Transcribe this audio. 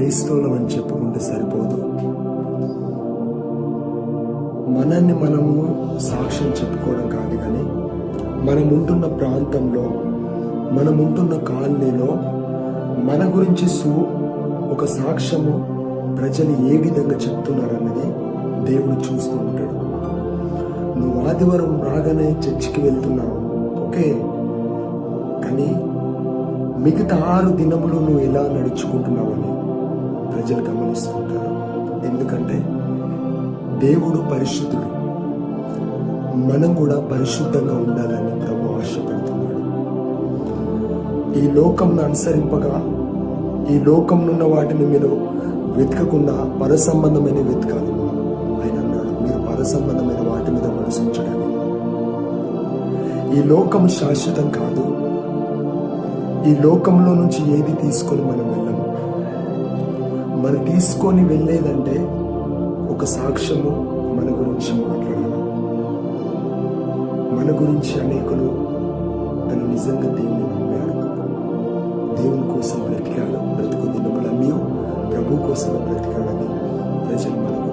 క్రైస్తవులం అని చెప్పుకుంటే సరిపోదు. మనల్ని మనము సాక్ష్యం చెప్పుకోవడం కాదు, కానీ మనం ఉంటున్న ప్రాంతంలో, మనం ఉంటున్న కాలనీలో మన గురించి ఒక సాక్ష్యము ప్రజలు ఏ విధంగా చెప్తున్నారన్నది దేవుడు చూస్తూ ఉంటాడు. నువ్వు ఆదివారం రాగానే చర్చికి వెళ్తున్నావు, ఓకే, కానీ మిగతా 6 దినములు నువ్వు ఎలా నడుచుకుంటున్నావని ప్రజలు గమనిస్తుంటారు. ఎందుకంటే దేవుడు పరిశుద్ధుడు, మనం కూడా పరిశుద్ధంగా ఉండాలని ప్రభు ఆశపడుతున్నాడు. ఈ లోకంను అనుసరింపగా, ఈ లోకంనున్న వాటిని మీరు వెతకకుండా పర సంబంధమైన వెతకాలి. ఆయన అన్నాడు, మీరు పర సంబంధమైన వాటి మీద మనసుంచడానికి. ఈ లోకం శాశ్వతం కాదు. ఈ లోకంలో నుంచి ఏది తీసుకొని మనం వెళ్ళము. మనం తీసుకొని వెళ్ళేదంటే ఒక సాక్ష్యము మన గురించి మాట్లాడాలి. మన గురించి అనేకులు తను నిజంగా దేవుని నమ్మాడు, దేవుని కోసం బ్రతికాడు, బ్రతుకు దినములన్నీ ప్రభు కోసం బ్రతికాడని ప్రజలు మనకు